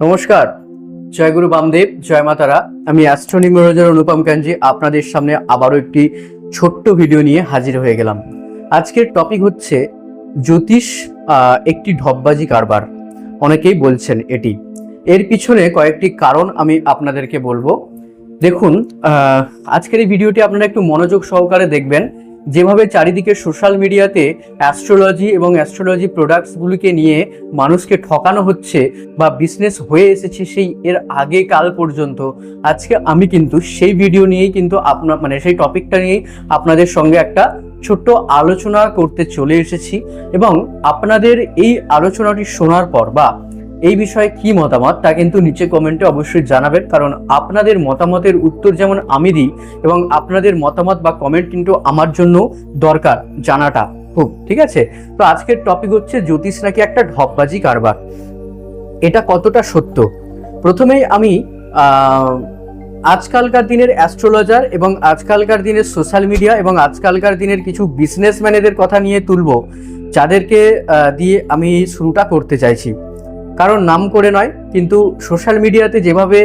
নমস্কার, জয় গুরু বামদেব, জয় মাতারা। আমি অ্যাস্ট্রোনিউমেরোলজার অনুপম কাঞ্জি আপনাদের সামনে আবারও একটি ছোট্ট ভিডিও নিয়ে হাজির হয়ে গেলাম। আজকের টপিক হচ্ছে জ্যোতিষ একটি ঢপবাজি কারবার। অনেকেই বলছেন এর পিছনে কয়েকটি কারণ আমি আপনাদেরকে বলবো। দেখুন, আজকের এই ভিডিওটি আপনারা একটু মনোযোগ সহকারে দেখবেন। যেভাবে চারিদিকে সোশ্যাল মিডিয়াতে অ্যাস্ট্রোলজি এবং অ্যাস্ট্রোলজি প্রোডাক্টসগুলিকে নিয়ে মানুষকে ঠকানো হচ্ছে বা বিজনেস হয়ে এসেছে সেই এর আগে কাল পর্যন্ত, আজকে আমি কিন্তু সেই ভিডিও নিয়েই কিন্তু সেই টপিকটা নিয়েই আপনাদের সঙ্গে একটা ছোট্ট আলোচনা করতে চলে এসেছি। এবং আপনাদের এই আলোচনাটি শোনার পর বা এই বিষয়ে কি মতামত তা কিন্তু নিচে কমেন্টে অবশ্যই জানাবেন, কারণ আপনাদের মতামতের উত্তর যেমন আমি দিই এবং আপনাদের মতামত বা কমেন্ট কিন্তু আমার জন্য দরকার জানাটা খুব, ঠিক আছে? তো আজকের টপিক হচ্ছে জ্যোতিষ নাকি একটা ঢপবাজি কারবার। এটা কতটা সত্য? প্রথমেই আমি আজকালকার দিনের অ্যাস্ট্রোলজার এবং আজকালকার দিনের সোশ্যাল মিডিয়া এবং আজকালকার দিনের কিছু বিজনেসম্যানেদের কথা নিয়ে তুলবো, যাদেরকে দিয়ে আমি শুরুটা করতে চাইছি। কারণ নাম করে নয়, কিন্তু সোশ্যাল মিডিয়াতে যেভাবে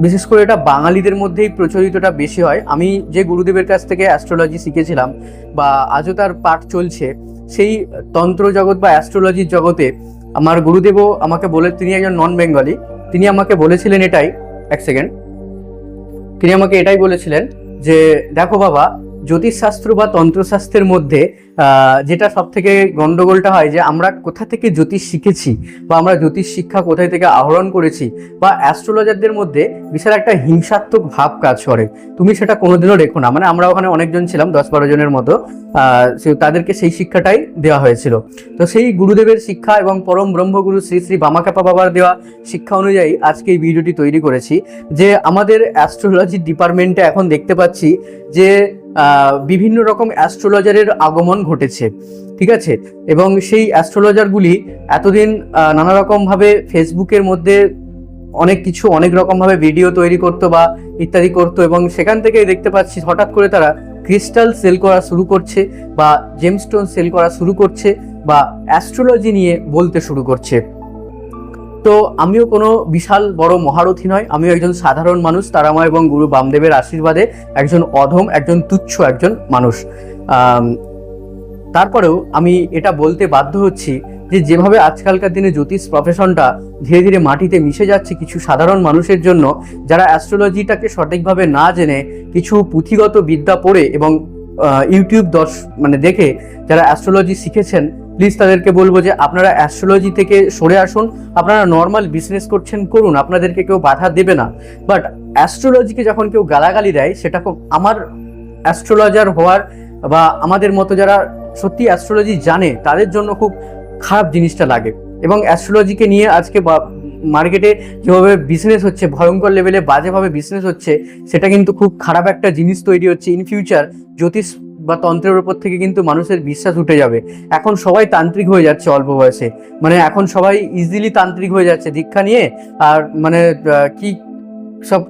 বিশেষ করে এটা বাঙালিদের মধ্যেই প্রচলিতটা বেশি হয়। আমি যে গুরুদেবের কাছ থেকে অ্যাস্ট্রোলজি শিখেছিলাম বা আজও তার পাঠ চলছে, সেই তন্ত্র জগৎ বা অ্যাস্ট্রোলজির জগতে আমার গুরুদেবও আমাকে তিনি একজন নন বেঙ্গলি, তিনি আমাকে বলেছিলেন তিনি আমাকে এটাই বলেছিলেন যে দেখো বাবা, জ্যোতিষশাস্ত্র বা তন্ত্রশাস্ত্রের মধ্যে যেটা সব থেকে গন্ডগোলটা হয় যে আমরা কোথা থেকে জ্যোতিষ শিখেছি বা আমরা জ্যোতিষ শিক্ষা কোথায় থেকে আহরণ করেছি, বা অ্যাস্ট্রোলজারদের মধ্যে বিশাল একটা হিংসাত্মক ভাব কাজ করে। তুমি সেটা কোনোদিনও রেখো না। মানে আমরা ওখানে অনেকজন ছিলাম, 10-12 জনের মতো, তাদেরকে সেই শিক্ষাটাই দেওয়া হয়েছিল। তো সেই গুরুদেবের শিক্ষা এবং পরম ব্রহ্মগুরু শ্রী শ্রী বামাখ্যাপা বাবার দেওয়া শিক্ষা অনুযায়ী আজকে এই ভিডিওটি তৈরি করেছি। যে আমাদের অ্যাস্ট্রোলজি ডিপার্টমেন্টে এখন দেখতে পাচ্ছি যে বিভিন্ন রকম অ্যাস্ট্রোলজারের আগমন ঘটেছে, ঠিক আছে? এবং সেই অ্যাস্ট্রোলজারগুলি এতদিন নানা রকমভাবে ফেসবুকের মধ্যে অনেক রকমভাবে ভিডিও তৈরি করতো বা ইত্যাদি করতো, এবং সেখান থেকেই দেখতে পাচ্ছি হঠাৎ করে তারা ক্রিস্টাল সেল করা শুরু করছে বা জেমস্টোন সেল করা শুরু করছে বা অ্যাস্ট্রোলজি নিয়ে বলতে শুরু করছে। তো আমিও কোনো বিশাল বড় মহারথী নয়, আমিও একজন সাধারণ মানুষ, তারামা এবং গুরু বামদেবের আশীর্বাদে একজন অধম, একজন তুচ্ছ একজন মানুষ। তারপরেও আমি এটা বলতে বাধ্য হচ্ছি যে যেভাবে আজকালকার দিনে জ্যোতিষ প্রফেশনটা ধীরে ধীরে মাটিতে মিশে যাচ্ছে কিছু সাধারণ মানুষের জন্য, যারা অ্যাস্ট্রোলজিটাকে সঠিকভাবে না জেনে কিছু পুঁথিগত বিদ্যা পড়ে এবং ইউটিউব দেখে যারা অ্যাস্ট্রোলজি শিখেছেন, প্লিজ তাদেরকে বলবো যে আপনারা অ্যাস্ট্রোলজি থেকে সরে আসুন। আপনারা নর্মাল বিজনেস করুন, আপনাদেরকে কেউ বাধা দেবে না। বাট অ্যাস্ট্রোলজিকে যখন কেউ গালাগালি দেয়, সেটা খুব আমার অ্যাস্ট্রোলজার হওয়ার বা আমাদের মতো যারা সত্যি অ্যাস্ট্রোলজি জানে তাদের জন্য খুব খারাপ জিনিসটা লাগে। এবং অ্যাস্ট্রোলজিকে নিয়ে আজকে মার্কেটে যেভাবে বিজনেস হচ্ছে, ভয়ঙ্কর লেভেলে বাজেভাবে বিজনেস হচ্ছে, সেটা কিন্তু খুব খারাপ একটা জিনিস তৈরি হচ্ছে। ইন ফিউচার জ্যোতিষ বা তন্ত্রের উপর থেকে কিন্তু মানুষের বিশ্বাস উঠে যাবে। এখন সবাই তান্ত্রিক হয়ে যাচ্ছে অল্প বয়সে, এখন সবাই ইজিলি তান্ত্রিক হয়ে যাচ্ছে দীক্ষা নিয়ে, আর কি সব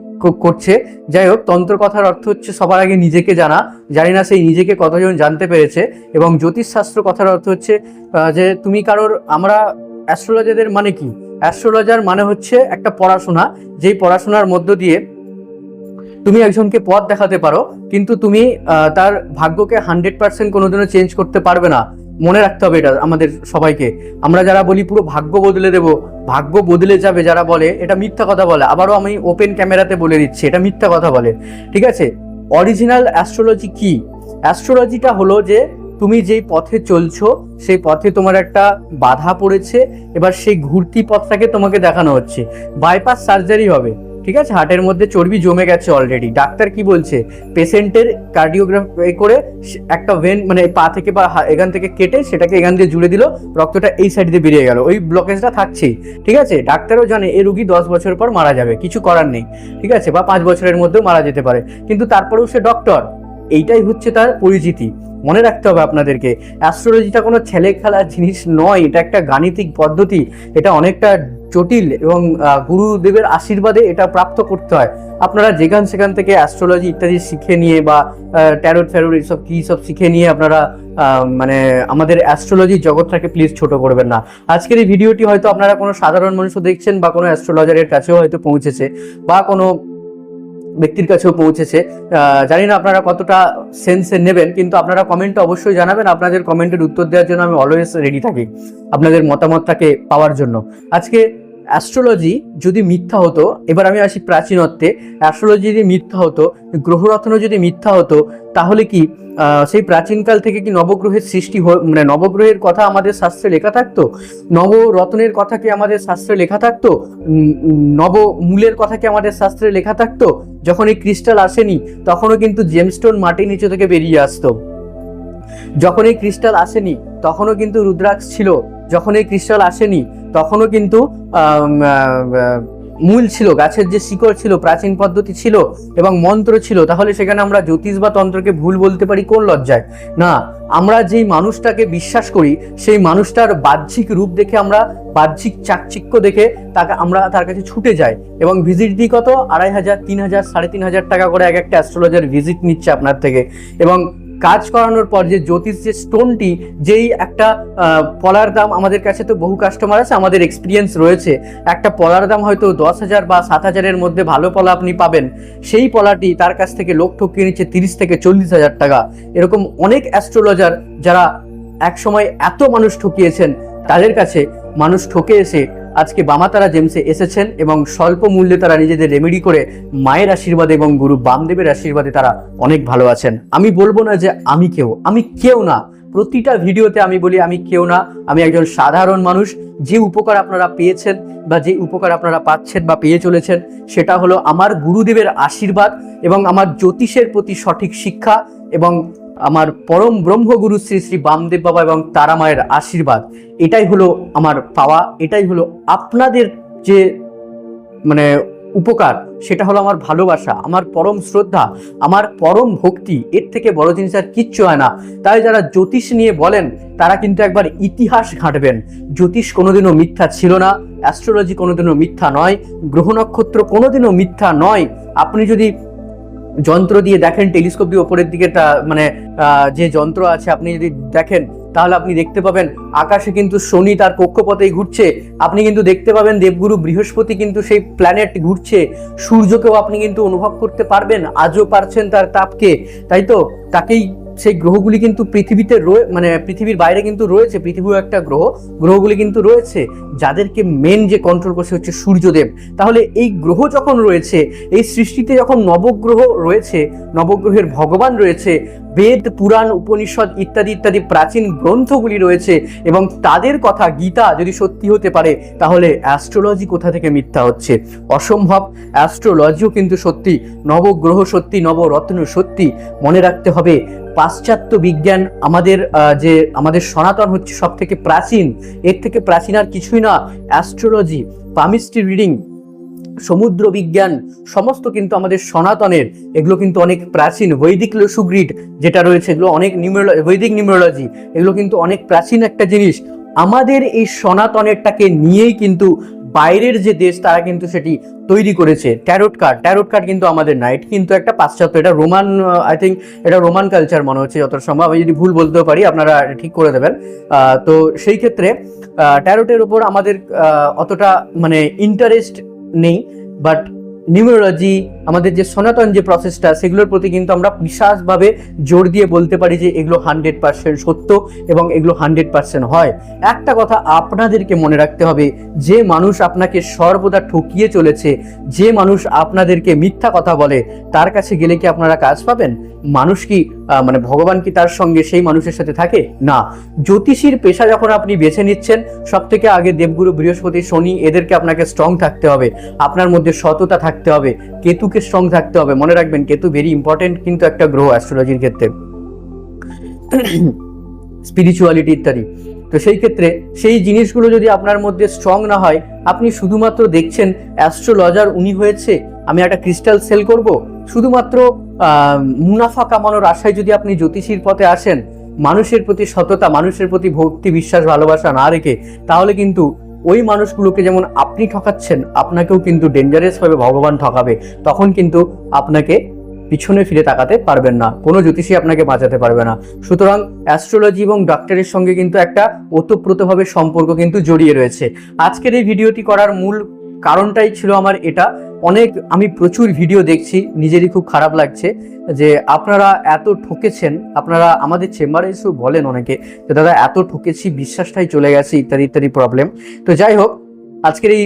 করছে। যাই হোক, তন্ত্র কথার অর্থ হচ্ছে সবার আগে নিজেকে জানা। জানি না সেই নিজেকে কতজন জানতে পেরেছে। এবং জ্যোতিষশাস্ত্র কথার অর্থ হচ্ছে যে তুমি আমরা অ্যাস্ট্রোলজারদের মানে কি? অ্যাস্ট্রোলজার মানে হচ্ছে একটা পড়াশোনা, যেই পড়াশোনার মধ্য দিয়ে তুমি একজনকে পথ দেখাতে পারো, কিন্তু তুমি তার ভাগ্যকে 100% কোনোদিনও চেঞ্জ করতে পারবে না। মনে রাখতে হবে এটা আমাদের সবাইকে। আমরা যারা বলি পুরো ভাগ্য বদলে দেবো, ভাগ্য বদলে যাবে, যারা বলে এটা মিথ্যা কথা বলে। আবারও আমি ওপেন ক্যামেরাতে বলে দিচ্ছি, এটা মিথ্যা কথা বলে, ঠিক আছে? অরিজিনাল অ্যাস্ট্রোলজি কি? অ্যাস্ট্রোলজিটা হলো যে তুমি যেই পথে চলছো সেই পথে তোমার একটা বাধা পড়েছে, এবার সেই ঘুরতি পথটাকে তোমাকে দেখানো হচ্ছে। বাইপাস সার্জারি হবে, ঠিক আছে? হার্টের মধ্যে চর্বি জমে গেছে অলরেডি। ডাক্তার কি বলছে? পেশেন্টের কার্ডিওগ্রাফি করে একটা ভেন পা থেকে বা এখান থেকে কেটে সেটাকে এখান দিয়ে জুড়ে দিল, রক্তটা এই সাইড দিয়ে বেরিয়ে গেল, ওই ব্লকেজটা থাকছেই, ঠিক আছে? ডাক্তারও জানে এই রুগী 10 বছর পর মারা যাবে, কিছু করার নেই, ঠিক আছে? বা 5 বছরের মধ্যেও মারা যেতে পারে, কিন্তু তারপরেও সে ডক্টর। এইটাই হচ্ছে তার পরিচিতি। মনে রাখতে হবে আপনাদেরকে, অ্যাস্ট্রোলজিটা কোনো ছেলে খেলার জিনিস নয়, এটা একটা গাণিতিক পদ্ধতি, এটা অনেকটা জটিল এবং গুরুদেবের আশীর্বাদে এটা প্রাপ্ত করতে হয়। আপনারা যেখান সেখান থেকে অ্যাস্ট্রোলজি ইত্যাদি শিখে নিয়ে বা ট্যারোট ফ্যারোট এইসব কী সব শিখে নিয়ে আপনারা মানে আমাদের অ্যাস্ট্রোলজি জগৎটাকে প্লিজ ছোট করবেন না। আজকের এই ভিডিওটি হয়তো আপনারা কোনো সাধারণ মানুষও দেখছেন বা কোনো অ্যাস্ট্রোলজারের কাছেও হয়তো পৌঁছেছে বা কোনো ব্যক্তির কাছেও পৌঁছেছে। জানি না আপনারা কতটা সেন্সে নেবেন, কিন্তু আপনারা কমেন্টে অবশ্যই জানাবেন। আপনাদের কমেন্টের উত্তর দেওয়ার জন্য আমি অলওয়েজ রেডি থাকি, আপনাদের মতামতটাকে পাওয়ার জন্য। আজকে অ্যাস্ট্রোলজি যদি মিথ্যা হতো, এবার আমি আসি প্রাচীনত্বে, অ্যাস্ট্রোলজি যদি মিথ্যা হতো, গ্রহরত্ন যদি মিথ্যা হতো, তাহলে কি সেই প্রাচীনকাল থেকে কি নবগ্রহের সৃষ্টি মানে নবগ্রহের কথা আমাদের শাস্ত্রে লেখা থাকতো? নবরত্নের কথা কি আমাদের শাস্ত্রে লেখা থাকতো? নবমূলের কথা কি আমাদের শাস্ত্রে লেখা থাকতো? যখন এই ক্রিস্টাল আসেনি তখনও কিন্তু জেমস্টোন মাটির নিচে থেকে বেরিয়ে আসতো। যখন এই ক্রিস্টাল আসেনি তখনও কিন্তু রুদ্রাক্ষ ছিল। যখন এই ক্রিস্টাল আসেনি তখনও কিন্তু মূল ছিল, গাছের যে শিকড় ছিল, প্রাচীন পদ্ধতি ছিল এবং মন্ত্র ছিল। তাহলে সেখানে আমরা জ্যোতিষ বা তন্ত্রকে ভুল বলতে পারি কোন লজ্জায়? না, আমরা যেই মানুষটাকে বিশ্বাস করি সেই মানুষটার বাহ্যিক রূপ দেখে, আমরা বাহ্যিক চাকচিক্য দেখে আমরা তার কাছে ছুটে যাই এবং ভিজিট দিই কত? 2500, 3000, 3500 টাকা করে এক একটা অ্যাস্ট্রোলজার ভিজিট নিচ্ছে আপনার থেকে। এবং কাজ করানোর পর যে জ্যোতিষ যে স্টোনটি, যেই একটা পলার দাম, আমাদের কাছে তো বহু কাস্টমার আছে, আমাদের এক্সপিরিয়েন্স রয়েছে, একটা পলার দাম হয়তো 10,000 বা 7,000-এর মধ্যে ভালো পলা আপনি পাবেন। সেই পলাটি তার কাছ থেকে লোক ঠকিয়ে নিচ্ছে 30 থেকে 40,000 টাকা। এরকম অনেক অ্যাস্ট্রোলজার যারা একসময় এত মানুষ ঠকিয়েছেন, তাদের কাছে মানুষ ঠকে এসে আজকে বামাতারা জেমসে এসেছেন এবং স্বল্প মূল্যে তারা নিজেদের রেমেডি করে মায়ের আশীর্বাদে এবং গুরু বামদেবের আশীর্বাদে তারা অনেক ভালো আছেন। আমি বলবো না যে আমি কেউ না। প্রতিটা ভিডিওতে আমি বলি আমি কেউ না, আমি একজন সাধারণ মানুষ। যে উপকার আপনারা পেয়েছেন বা যে উপকার আপনারা পাচ্ছেন বা পেয়ে চলেছেন, সেটা হলো আমার গুরুদেবের আশীর্বাদ এবং আমার জ্যোতিষের প্রতি সঠিক শিক্ষা এবং আমার পরম ব্রহ্মগুরু শ্রী শ্রী বামদেব বাবা এবং তারা মায়ের আশীর্বাদ। এটাই হলো আমার পাওয়া, এটাই হলো আপনাদের যে মানে উপকার, সেটা হলো আমার ভালোবাসা, আমার পরম শ্রদ্ধা, আমার পরম ভক্তি। এর থেকে বড় জিনিস আর কিচ্ছু হয় না। তাই যারা জ্যোতিষ নিয়ে বলেন তারা কিন্তু একবার ইতিহাস ঘাঁটবেন। জ্যোতিষ কোনোদিনও মিথ্যা ছিল না, অ্যাস্ট্রোলজি কোনোদিনও মিথ্যা নয়, গ্রহ নক্ষত্র কোনোদিনও মিথ্যা নয়। আপনি যদি যন্ত্র দিয়ে দেখেন, টেলিস্কোপ দিয়ে ওপরের দিকে মানে যে যন্ত্র আছে, আপনি যদি দেখেন তাহলে আপনি দেখতে পাবেন আকাশে কিন্তু শনি তার কক্ষপথেই ঘুরছে। আপনি কিন্তু দেখতে পাবেন দেবগুরু বৃহস্পতি কিন্তু সেই প্ল্যানেট ঘুরছে। সূর্যকেও আপনি কিন্তু অনুভব করতে পারবেন, আজও পারছেন তার তাপকে, তাই তো? তাকেই সেই গ্রহগুলি কিন্তু পৃথিবীতে মানে পৃথিবীর বাইরে কিন্তু রয়েছে, পৃথিবীও একটা গ্রহ, গ্রহগুলি কিন্তু রয়েছে যাদেরকে মেন যে কন্ট্রোল করছে হচ্ছে সূর্যদেব। তাহলে এই গ্রহ যখন রয়েছে, এই সৃষ্টিতে যখন নবগ্রহ রয়েছে, নবগ্রহের ভগবান রয়েছে, বেদ, পুরাণ, উপনিষদ ইত্যাদি ইত্যাদি প্রাচীন গ্রন্থগুলি রয়েছে এবং তাদের কথা গীতা যদি সত্যি হতে পারে, তাহলে অ্যাস্ট্রোলজি কোথা থেকে মিথ্যা হচ্ছে? অসম্ভব। অ্যাস্ট্রোলজিও কিন্তু সত্যি, নবগ্রহ সত্যি, নবরত্ন সত্যি। মনে রাখতে হবে পাশ্চাত্য বিজ্ঞান আমাদের সনাতন হচ্ছে সব থেকে প্রাচীন, এর থেকে প্রাচীন আর কিছুই না। অ্যাস্ট্রোলজি, পামিস্ট্রি রিডিং, সমুদ্র বিজ্ঞান সমস্ত কিন্তু আমাদের সনাতনের, এগুলো কিন্তু অনেক প্রাচীন। বৈদিক লসুগ্রিড যেটা রয়েছে, এগুলো অনেক বৈদিক নিউমেরোলজি, এগুলো কিন্তু অনেক প্রাচীন একটা জিনিস। আমাদের এই সনাতনেরটাকে নিয়েই কিন্তু বাইরের যে দেশ তারা কিন্তু সেটি তৈরি করেছে। ট্যারোট কার্ড কিন্তু আমাদের না, এটি কিন্তু একটা পাশ্চাত্য, এটা রোমান, আই থিঙ্ক এটা রোমান কালচার মনে হচ্ছে যত সম্ভব। আমি যদি ভুল বলতেও পারি, আপনারা ঠিক করে দেবেন। তো সেই ক্ষেত্রে ট্যারোটের উপর আমাদের অতটা মানে ইন্টারেস্ট নেই, বাট নিউমেরোলজি, আমাদের যে সনাতন যে প্রসেসটা, সেগুলোর প্রতি কিন্তু আমরা বিশেষভাবে জোর দিয়ে বলতে পারি যে এগুলো 100% সত্য এবং এগুলো 100% হয়। একটা কথা আপনাদেরকে মনে রাখতে হবে, যে মানুষ আপনাকে সর্বদা ঠকিয়ে চলেছে, যে মানুষ আপনাদেরকে মিথ্যা কথা বলে, তার কাছে গেলে কি আপনারা কাজ পাবেন? মানুষ কি মানে ভগবান কি তার সঙ্গে সেই মানুষের সাথে থাকে? না। জ্যোতিষীর পেশা যখন আপনি বেছে নিচ্ছেন, সব থেকে আগে দেবগুরু বৃহস্পতি, শনি, এদেরকে আপনাকে স্ট্রং থাকতে হবে, আপনার মধ্যে সততা থাকতে হবে, কেতুকে স্ট্রং থাকতে হবে। মনে রাখবেন কেতু ভেরি ইম্পর্টেন্ট কিন্তু একটা গ্রহ অ্যাস্ট্রোলজির ক্ষেত্রে, স্পিরিচুয়ালিটি ইত্যাদি। তো সেই ক্ষেত্রে সেই জিনিসগুলো যদি আপনার মধ্যে স্ট্রং না হয়, আপনি শুধুমাত্র দেখছেন অ্যাস্ট্রোলজার উনি হয়েছে, আমি একটা ক্রিস্টাল সেল করব, শুধুমাত্র মুনাফা কামানোর আশায় যদি আপনি জ্যোতিষীর পথে আসেন, মানুষের প্রতি সততা, মানুষের প্রতি ভক্তি, বিশ্বাস, ভালোবাসা না রেখে, তাহলে কিন্তু ওই মানুষগুলোকে যেমন আপনি ঠকাচ্ছেন, আপনাকেও কিন্তু ডেঞ্জারাস ভাবে ভগবান ঠকাবে। তখন কিন্তু আপনাকে পিছনে ফিরে তাকাতে পারবেন না, কোনো জ্যোতিষী আপনাকে বাঁচাতে পারবে না। সুতরাং অ্যাস্ট্রোলজি এবং ডাক্তারের সঙ্গে কিন্তু একটা ওতপ্রোতভাবে সম্পর্ক কিন্তু জড়িয়ে রয়েছে। আজকের এই ভিডিওটি করার মূল কারণটাই ছিল আমার এটা। আমি প্রচুর ভিডিও দেখছি, নিজেরই খুব খারাপ লাগছে যে আপনারা এত ঠকেছেন। আপনারা আমাদের চেম্বারে এসেও বলেন অনেকে যে দাদা এত ঠকেছি, বিশ্বাসটাই চলে গেছে, ইত্যাদি ইত্যাদি প্রবলেম। তো যাই হোক, আজকের এই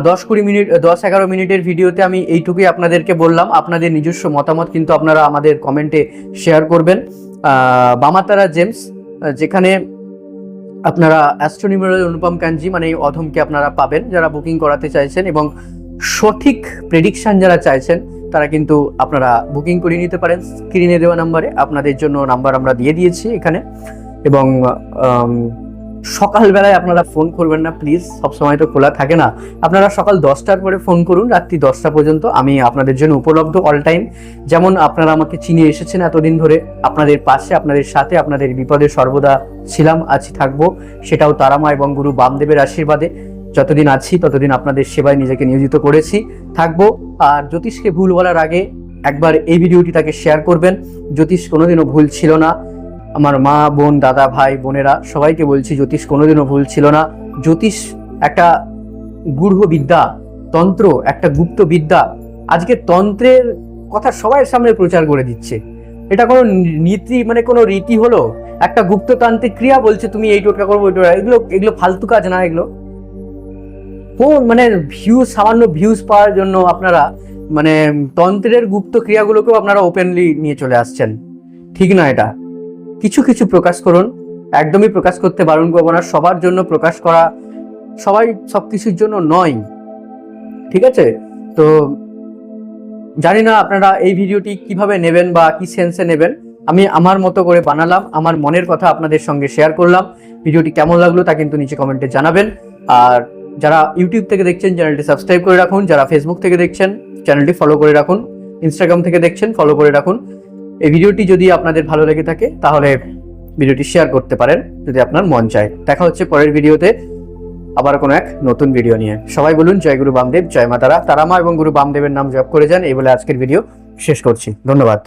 10-11 মিনিটের ভিডিওতে আমি এইটুকুই আপনাদেরকে বললাম। আপনাদের নিজস্ব মতামত কিন্তু আপনারা আমাদের কমেন্টে শেয়ার করবেন। বামাতারা জেমস, যেখানে আপনারা অ্যাস্ট্রোনিউমেরোলজি অনুপম কাঞ্জি মানে এই অধমকে আপনারা পাবেন যারা বুকিং করাতে চাইছেন, এবং সঠিক প্রেডিকশন যারা চাইছেন তারা কিন্তু আপনারা বুকিং করে নিতে পারেন স্ক্রিনে দেওয়া নাম্বারে। আপনাদের জন্য নাম্বার আমরা দিয়ে দিয়েছি এখানে। এবং সকালবেলায় আপনারা ফোন করবেন না প্লিজ, সবসময় তো খোলা থাকে না। আপনারা সকাল 10টার পরে ফোন করুন, রাত্রি 10টা পর্যন্ত আমি আপনাদের জন্য উপলব্ধ অল টাইম। যেমন আপনারা আমাকে চিনে এসেছেন এতদিন ধরে, আপনাদের পাশে, আপনাদের সাথে, আপনাদের বিপদে সর্বদা ছিলাম, আছি, থাকবো। সেটাও তারামা এবং গুরু বামদেবের আশীর্বাদে। যতদিন আছি ততদিন আপনাদের সেবায় নিজেকে নিয়োজিত করেছি, থাকবো। আর জ্যোতিষকে ভুল বলার আগে একবার এই ভিডিওটি তাকে শেয়ার করবেন। জ্যোতিষ কোনোদিনও ভুল ছিল না। আমার মা, বোন, দাদা, ভাই, বোনেরা সবাইকে বলছি, জ্যোতিষ কোনোদিনও ভুল ছিল না। জ্যোতিষ একটা গূঢ় বিদ্যা, তন্ত্র একটা গুপ্ত বিদ্যা। আজকে তন্ত্রের কথা সবাই সামনে প্রচার করে দিচ্ছে। এটা কোনো নীতি মানে কোনো রীতি হলো? একটা গুপ্ততান্ত্রিক ক্রিয়া বলছে তুমি এই টোটকা করবো, এগুলো ফালতু কাজ না। এগুলো কোন মানে সামান্য ভিউজ পাওয়ার জন্য আপনারা মানে তন্ত্রের গুপ্ত ক্রিয়াগুলোকেও আপনারা ওপেনলি নিয়ে চলে আসছেন। ঠিক না এটা। কিছু কিছু প্রকাশ করুন, একদমই প্রকাশ করতে বারণ করবো না। সবার জন্য প্রকাশ করা, সবাই সবকিছুর জন্য নয়, ঠিক আছে? তো জানি না আপনারা এই ভিডিওটি কিভাবে নেবেন বা কি সেন্সে নেবেন। আমি আমার মতো করে বানালাম, আমার মনের কথা আপনাদের সঙ্গে শেয়ার করলাম। ভিডিওটি কেমন লাগলো তা কিন্তু নিচে কমেন্টে জানাবেন। আর যারা ইউটিউব থেকে দেখছেন চ্যানেলটি সাবস্ক্রাইব করে রাখুন, যারা ফেসবুক থেকে দেখছেন চ্যানেলটি ফলো করে রাখুন, ইনস্টাগ্রাম থেকে দেখছেন ফলো করে রাখুন। এই ভিডিওটি যদি আপনাদের ভালো লেগে থাকে তাহলে ভিডিওটি শেয়ার করতে পারেন যদি আপনার মন চায়। দেখা হচ্ছে পরের ভিডিওতে আবার কোনো এক নতুন ভিডিও নিয়ে। সবাই বলুন জয় গুরু বামদেব, জয় মা তারা। তারামা এবং গুরু বামদেবের নাম জপ করে যান। এই বলে আজকের ভিডিও শেষ করছি। ধন্যবাদ।